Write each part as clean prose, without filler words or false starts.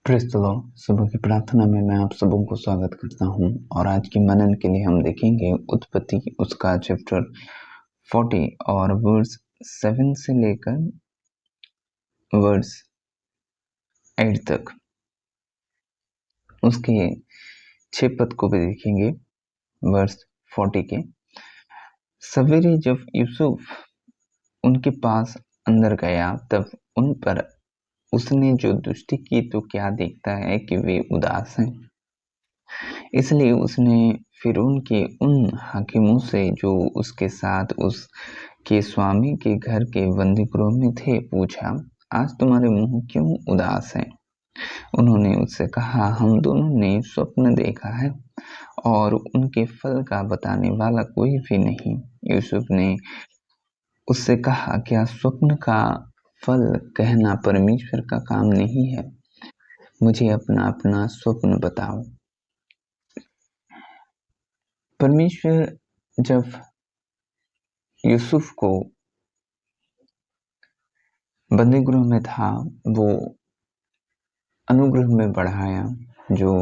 Praise the Lord. सुबह की प्रार्थना में मैं आप सबों को स्वागत करता हूं और आज की मनन के लिए हम देखेंगे उत्पत्ति उसका चैप्टर 40 और वर्स 7 से लेकर वर्स 8 तक। उसके 6 पद को भी देखेंगे। वर्स 40 के सवेरे जब यूसुफ उनके पास अंदर गया तब उन पर उसने जो दृष्टि की तो क्या देखता है कि वे उदास हैं। इसलिए उसने फिरौन के उन हाकिमों से जो उसके साथ उसके स्वामी के घर के बंदीगृह में थे पूछा, आज तुम्हारे मुंह क्यों उदास हैं? उन्होंने उससे कहा, हम दोनों ने स्वप्न देखा है और उनके फल का बताने वाला कोई भी नहीं। यूसुफ ने उससे कहा, क्या स्वप्न का फल कहना परमेश्वर का काम नहीं है? मुझे अपना अपना स्वप्न बताओ। परमेश्वर जब यूसुफ को बंदीगृह में था, वो अनुग्रह में बढ़ाया। जो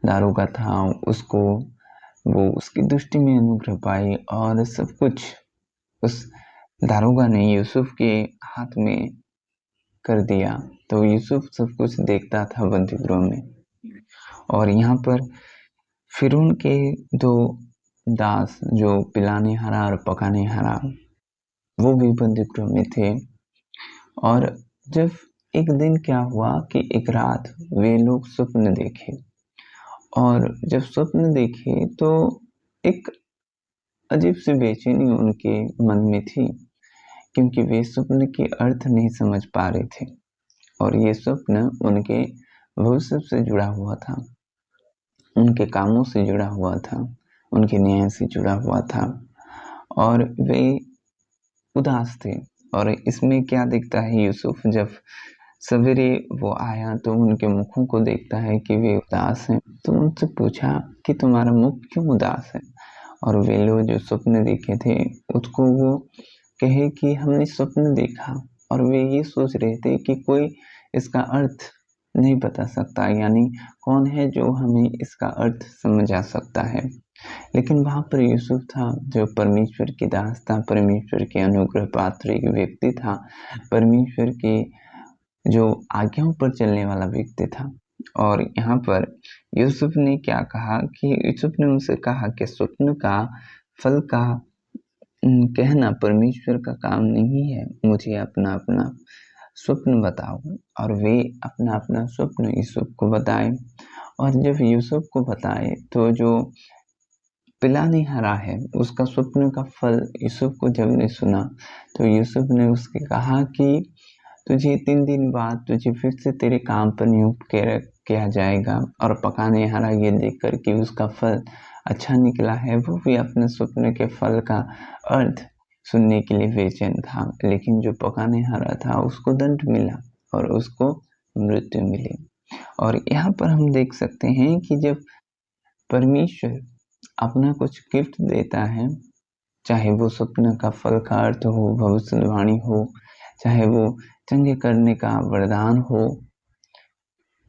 दारोगा था उसको वो उसकी दृष्टि में अनुग्रह पाई और सब कुछ उस दारोगा ने यूसुफ के हाथ में कर दिया। तो यूसुफ सब कुछ देखता था बंदीगृह में। और यहाँ पर फिरौन के दो दास जो पिलाने हरा और पकाने हरा, वो भी बंदीगृह में थे। और जब एक दिन क्या हुआ कि एक रात वे लोग स्वप्न देखे और जब स्वप्न देखे तो एक अजीब सी बेचैनी उनके मन में थी, क्योंकि वे स्वप्न के अर्थ नहीं समझ पा रहे थे और ये स्वप्न उनके भविष्य से जुड़ा हुआ था, उनके कामों से जुड़ा हुआ था, उनके न्याय से जुड़ा हुआ था और वे उदास थे। और इसमें क्या दिखता है, यूसुफ जब सवेरे वो आया तो उनके मुखों को देखता है कि वे उदास हैं। तो उनसे पूछा कि तुम्हारा मुख क्यों उदास है? और वे लोग जो स्वप्न देखे थे उसको वो कहे कि हमने स्वप्न देखा, और वे ये सोच रहे थे कि कोई इसका अर्थ नहीं बता सकता, यानी कौन है जो हमें इसका अर्थ समझ आ सकता है। लेकिन वहाँ पर यूसुफ था जो परमेश्वर की दास था, परमेश्वर के अनुग्रह पात्र एक व्यक्ति था, परमेश्वर के जो आज्ञाओं पर चलने वाला व्यक्ति था। और यहाँ पर यूसुफ ने क्या कहा कि यूसुफ ने उनसे कहा कि स्वप्न का फल का कहना परमेश्वर का काम नहीं है, मुझे अपना अपना स्वप्न बताओ। और वे अपना अपना स्वप्न यूसुफ को बताए। और जब यूसुफ को बताए तो जो पिलाने हरा है उसका स्वप्न का फल यूसुफ को जब ने सुना तो यूसुफ ने उसके कहा कि तुझे 3 दिन बाद तुझे फिर से तेरे काम पर नियुक्त किया जाएगा। और पकाने हरा ये देखकर कि उसका फल अच्छा निकला है, वो भी अपने स्वप्न के फल का अर्थ सुनने के लिए बेचैन था। लेकिन जो पकाने हरा था उसको दंड मिला और उसको मृत्यु मिली। और यहाँ पर हम देख सकते हैं कि जब परमेश्वर अपना कुछ गिफ्ट देता है, चाहे वो स्वप्न का फल का अर्थ हो, भविष्यवाणी हो, चाहे वो चंगे करने का वरदान हो,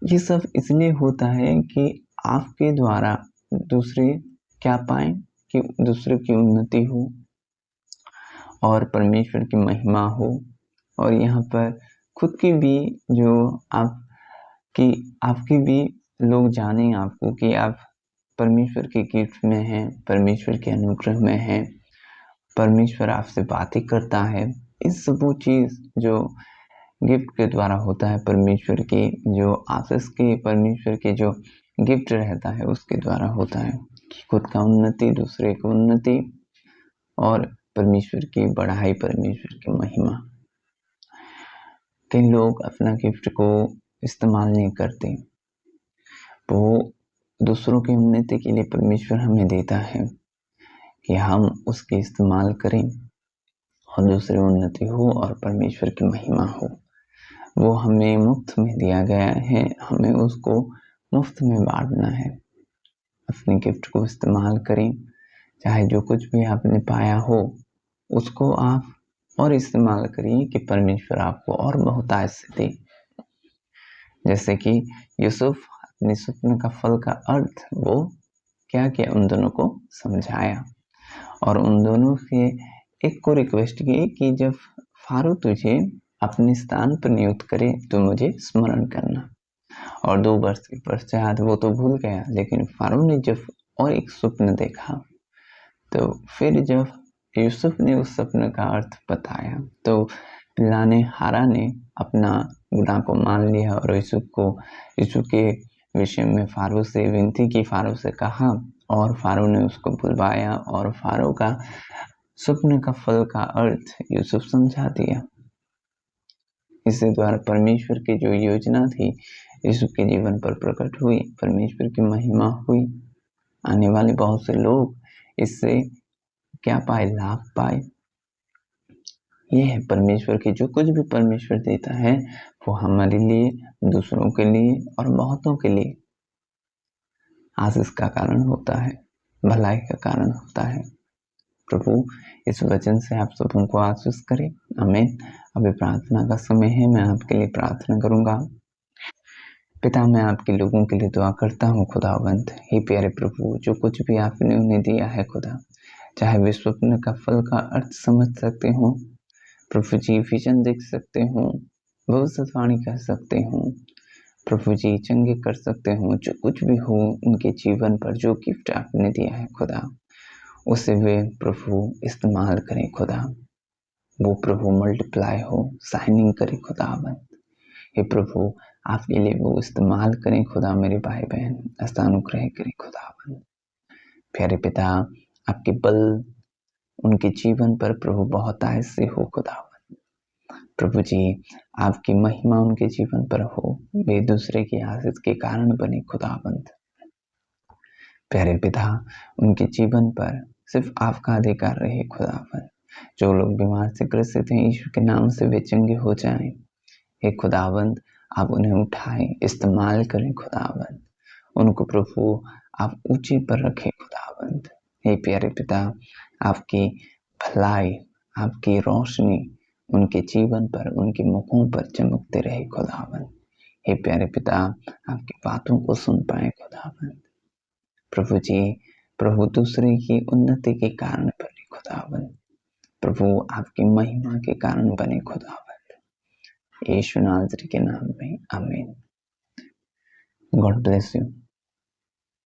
ये सब इसलिए होता है कि आपके द्वारा दूसरे क्या पाएं, कि दूसरे की उन्नति हो और परमेश्वर की महिमा हो। और यहाँ पर खुद की भी जो आपकी भी लोग जाने आपको कि आप परमेश्वर के गिफ्ट में हैं, परमेश्वर के अनुग्रह में हैं, परमेश्वर आपसे बातें करता है। इस सब वो चीज़ जो गिफ्ट के द्वारा होता है, परमेश्वर की जो आशीष के, परमेश्वर के जो गिफ्ट रहता है उसके द्वारा होता है कि खुद का उन्नति, दूसरे की उन्नति और परमेश्वर की बढ़ाई, परमेश्वर की महिमा। कई लोग अपना गिफ्ट को इस्तेमाल नहीं करते, वो दूसरों की उन्नति के लिए परमेश्वर हमें देता है कि हम उसके इस्तेमाल करें और दूसरी उन्नति हो और परमेश्वर की महिमा हो। वो हमें मुफ्त में दिया गया है, हमें उसको मुफ्त में बांटना है। अपने गिफ्ट को इस्तेमाल करें, चाहे जो कुछ भी आपने पाया हो उसको आप और इस्तेमाल करिए कि परमेश्वर आपको और बहुतायत से दे। जैसे कि यूसुफ अपने स्वप्न का फल का अर्थ वो क्या किया, उन दोनों को समझाया और उन दोनों से एक को रिक्वेस्ट की कि जब फारो तुझे अपने स्थान पर नियुक्त करे तो मुझे स्मरण करना। और 2 वर्ष के पश्चात वो तो भूल गया, लेकिन फारो ने जब और एक स्वप्न देखा तो फिर जब यूसुफ ने उस स्वप्न का अर्थ बताया तो पिलाने हारा ने अपना गुनाह को मान लिया और यूसुफ के विषय में फारो से विनती की, फारो से कहा और फारो ने उसको बुलवाया और फारो का स्वप्न का फल का अर्थ यूसुफ समझा दिया। इसके द्वारा परमेश्वर की जो योजना थी यूसुफ के जीवन पर प्रकट हुई, परमेश्वर की महिमा हुई। आने वाले बहुत से लोग इससे क्या पाए, लाभ पाए। ये है परमेश्वर की, जो कुछ भी परमेश्वर देता है वो हमारे लिए, दूसरों के लिए और बहुतों के लिए आशीष का कारण होता है, भलाई का कारण होता है। प्रभु इस वचन से आप सबों को आशीष करे। आमीन। अभी प्रार्थना का समय है, मैं आपके लिए प्रार्थना करूंगा। पिता, मैं आपके लोगों के लिए दुआ करता हूँ खुदावंत। हे प्यारे प्रभु, जो कुछ भी आपने उन्हें दिया है खुदा, चाहे वे स्वप्न का फल का अर्थ समझ सकते हो, प्रभु जी विजन देख सकते हो, भविष्यवाणी कर सकते हो, प्रभु जी चंगे कर सकते हो, जो कुछ भी हो उनके जीवन पर जो गिफ्ट आपने दिया है खुदा, उसे वे प्रभु इस्तेमाल करें खुदा। वो प्रभु मल्टीप्लाई हो, शाइनिंग करे खुदावंत। हे प्रभु, आपके लिए वो इस्तेमाल करें खुदा। मेरे भाई बहन ऐसा अनुग्रह करें खुदावंत। प्यारे पिता, आपके बल उनके जीवन पर प्रभु बहुत ऐसे हो खुदावंत। प्रभु जी, आपकी महिमा उनके जीवन पर हो, वे दूसरे की आशीष के कारण बने खुदावंत। प्यारे पिता, उनके जीवन पर सिर्फ आपका अधिकार रहे खुदावंत। जो लोग बीमार से ग्रसित हैं, यीशु के नाम से वे चंगे हो जाएं। हे खुदावंत, आप उन्हें उठाएं, इस्तेमाल करें खुदावंत। उनको प्रभु आप ऊंचे पर रखें खुदावंत। हे प्यारे पिता, आपकी भलाई, आपकी रोशनी उनके जीवन पर, उनके मुखों पर चमकते रहे खुदावंत। हे प्यारे पिता, आपकी बातों को सुन पाए खुदावंत। प्रभु जी, प्रभु दूसरे की उन्नति के कारण बने खुदावंत। प्रभु आपकी महिमा के कारण बने खुदावंत। यीशु नाज़री के नाम में आमीन। God bless you.